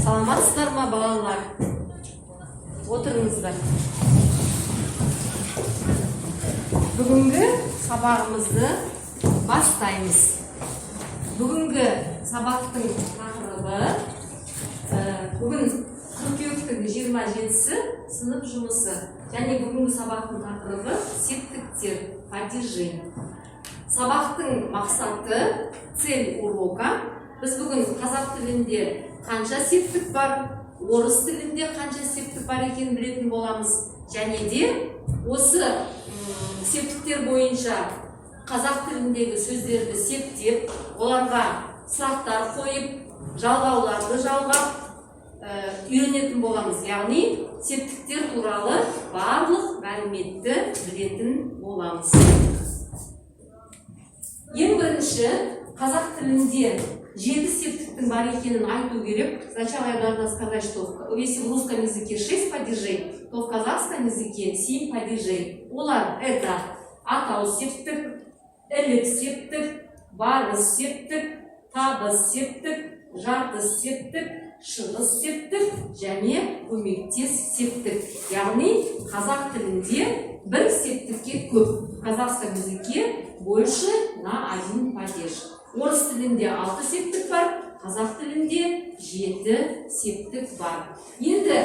Саламатсыздар ма балалар? Отырыңыздар. Бүгінгі сабағымызды бастаймыз. Бүгінгі сабақтың тақырыбы бүгін қыркүйектің 27-сі сынып жұмысы. Және бүгінгі сабақтың тақырыбы септіктер, падежи. Сабақтың мақсаты, цель урока. Біз бүгін қазақ тілінде қанша септік бар, орыс тілінде қанша септік бар екенін білетін боламыз. Және де осы септіктер бойынша қазақ тіліндегі сөздерді септеп, оларға сұрақтар қойып, жалғауларды жалғап үйренетін боламыз. Яғни септіктер туралы барлық мәліметті білетін боламыз. Ең бірінші қазақ тілінде 7 септіктің бар екенін айту керек. Сначала я должна сказать, что если в русском языке 6 падежей, то в казахском языке 7 падежей. Олар это атау септік, ілік септік, барыс септік, табыс септік, жартыс септік, шығыс септік және көмектес септік. Яғни қазақ тілінде бір септікке көп. В казахском языке больше на 1 падеж. Орыс тілінде 6 септік бар, қазақ тілінде 7 септік бар. Енді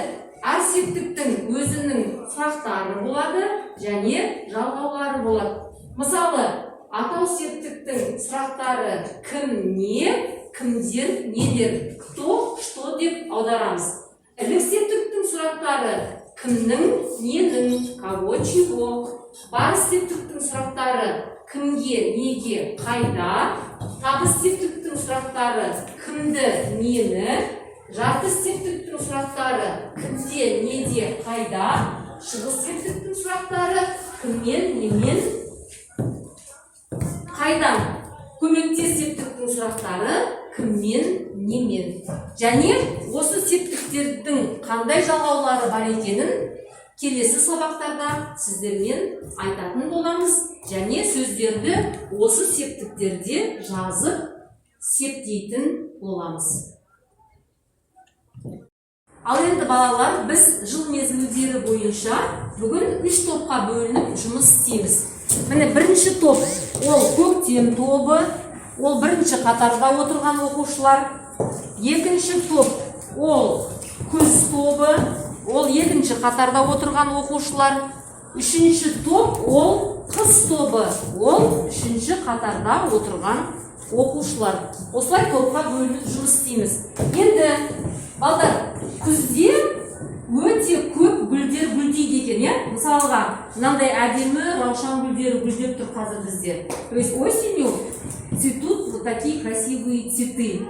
әр септіктің өзінің сұрақтары болады және жалғаулары болады. Мысалы, атау септіктің сұрақтары кім, не, кімдер, нелер, кто, что деп аударамыз. Ілік септіктің сұрақтары кімнің, ненің, кого, чего. Барыс септіктің сұрақтары кімге, неге, қайда. Табыс септіктің сұрақтары кімді, нені. Жартыс септіктің сұрақтары кімде, неде, қайда. Шығыс септіктің сұрақтары кіммен, немен, қайдан. Көмектес септіктің сұрақтары кіммен, немен. Және осы септіктердің қандай жалғаулары бар екенін келесі сабақтарда сіздермен айтатын боламыз. Және сөздерді осы септіктерде жазып септейтін боламыз. Ал енді балалар, біз жыл мезгілдері бойынша бүгін 3 топқа бөлініп жұмыс істейміз. Міне бірінші топ, ол көктем тобы, ол бірінші қатарда отырған оқушылар. Екінші топ, ол күз тобы, ол екінші қатарда отырған оқушылар. Үшінші топ, ол қыс тобы, ол үшінші қатарда отырған оқушылар. Осылай топқа бөлініп жұмыс істейміз. Енді балдар, күзде өте көп гүлдер гүлдейді екен, мысалға, мынандай әдемі раушан гүлдері гүлдеп тұр қазір бізде. То есть осенью цветут вот такие красивые цветы,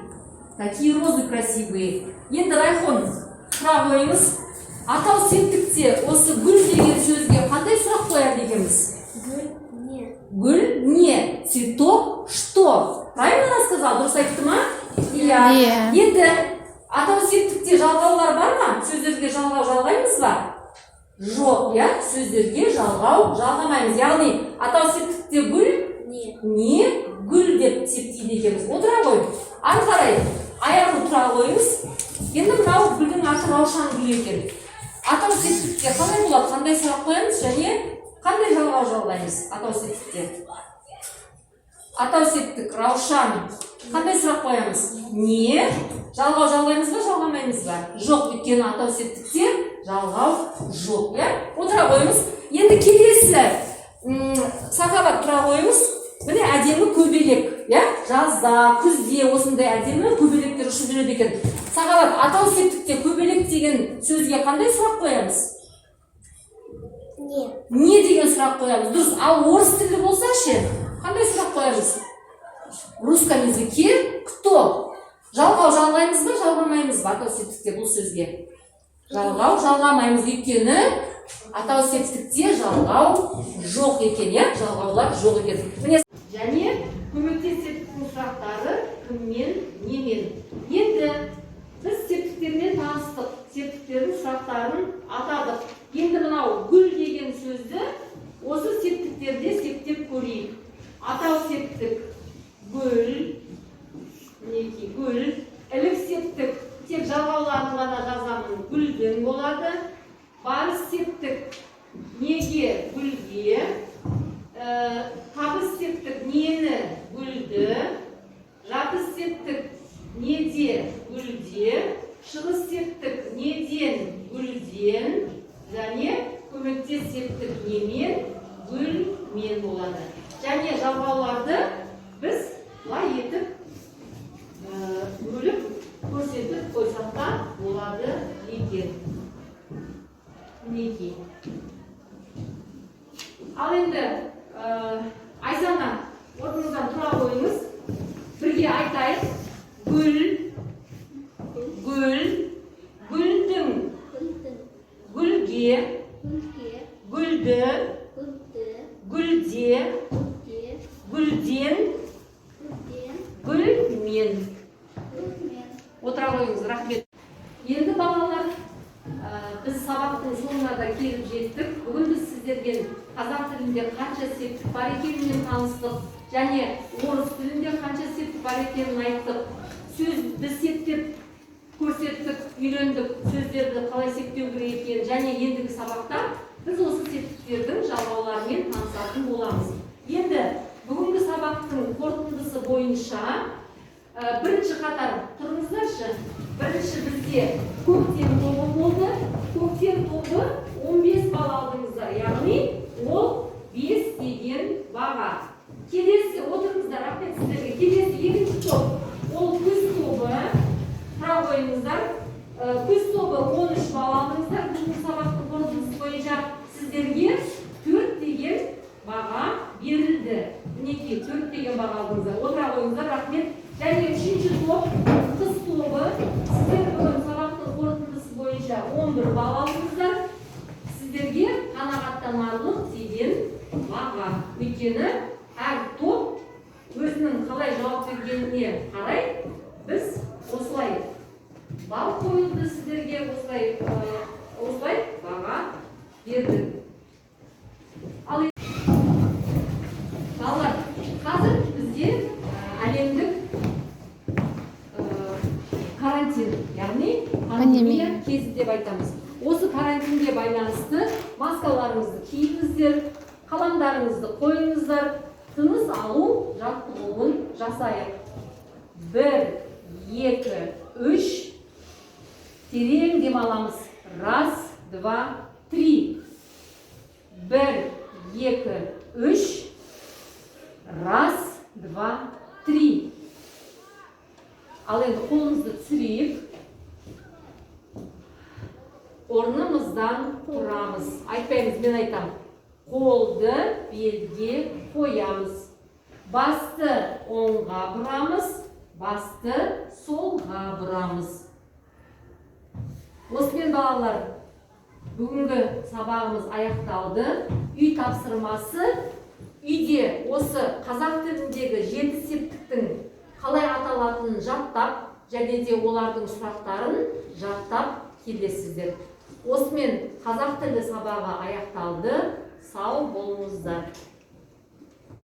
такие розы красивые. Енді Райхон, сұрақ қойыңыз, атау септікте осы гүл деген сөзге қандай сұрақ қояды екенбіз? Гүл не, цветок что? Правильно она сказала? Дұрыс айтты ма? Иә. Енді атау септікте жалғаулар бар ма? Сөздерге жалғау жалғаймыз ба? Жоқ, иә, сөздерге жалғау жалғамаймыз. Яғни атау септікте гүл не, гүл деп септейді екенбіз. Отыра қой. Ары қарай аяғын тұра қойыңыз. Енді мынау гүлдің аты раушан гүл екен. Атау септікте қандай болады? Қандай сұрақ қоямыз және қандай жалғау жалғаймыз атау септікте? Атау септік раушан. Қандай сұрақ қоямыз? Не? Жалғау жалғаймыз ба, жалғамаймыз ба? Жоқ, өйткені атау септікте жалғау жоқ. Отыра қойыңыз. Енді келесі сахабат тұра қойыңыз. Міне әдемі көбелек. Жазда, күзде осындай әдемі көбелектер ұшып жүреді екен. Сахабат, атау септікте көбелек деген сөзге қандай сұрақ қоямыз? Не деген сұрақ қоямыз? Дұрыс, ал орыс тілі болса ше, қандай сұрақ қоямыз? В русском языке кто? Жалғау жалғаймыз ба, жалғамаймыз ба атау септікте бұл сөзге? Жалғау жалғамаймыз, өйткені атау септікте жалғау жоқ екен, жалғаулар жоқ екен. Және көмектес септіктің сұрақтары кіммен, немен. Енді біз септіктермен таныстық, септіктердің сұрақтарын атадық. Енді мынау гүл деген сөзді осы септіктерде септеп көрейік. Атау септік гүл, болады екен. Мінекей. Ал енді Айзана, орныңыздан тұра қойыңыз. Бірге айтайық. Гүл, гүл, гүлдің, гүлге, гүлді, гүлде, гүлден, гүлмен. Отыра қойыңыз, рахмет. Енді балалар, біз сабақтың соңына да келіп жеттік. Бүгін біз сіздерге қазақ тілінде қанша септік бар екенінен таныстық, және орыс тілінде қанша септік бар екенін айттық. Сөзді септеп көрсеттік, үйлендік, сөздерді қалай септеу керек екенін, және ендігі сабақта біз осы септіктердің жалғауларымен танысатын боламыз. Енді бүгінгі сабақтың қорытындысы бойынша бірінші қатар тұрыңыздаршы. Бірінші бізде көктем тобы болды. Көктем тобы 15 балл алдыңыздар, яғни ол 5 деген баға. Келесі, отырыңыздар, рахмет сіздерге. Келесі екінші топ, ол күз тобы. Тұра қойыңыздар. Күз тобы 13 балл алдыңыздар. Бүгінгі сабақтың қорытындысы бойынша сіздерге 4 деген баға берілді. Мінекей 4 деген баға алдыңыздар. Отыра қойыңыздар, рахмет. Және үшінші топ, қыз тобы. Сіздер бүгін сабақтың қорытындысы бойынша 11 балл алдыңыздар. Сіздерге қанағаттанарлық деген баға. Өйткені әр топ өзінің қалай жауап бергеніне қарай біз осылай балл қойылды сіздерге, осылай баға бердік. Ал балалар, қазір бізде әлемдік карантин, яғни пандемия кезі деп айтамыз. Осы карантинге байланысты маскаларыңызды киіңіздер, қаламдарыңызды қойыңыздар, тыныс алу жаттығуын жасайық. 1, 2, 3, терең демаламыз. 1, 2, 3. 1, 2, 3. 1, 2, 3. Ал енді қолымызды түсірейік. Орнымыздан тұрамыз. Айтпаймыз, мен айтам. Қолды белге қоямыз. Басты оңға бұрамыз, басты солға бұрамыз. Осымен балалар, бүгінгі сабағымыз аяқталды. Үй тапсырмасы. Үйде осы қазақ тіліндегі 7 септіктің қалай аталатынын жаттап, және де олардың сұрақтарын жаттап келесіздер. Осымен қазақ тілі сабағы аяқталды. Сау болыңыздар.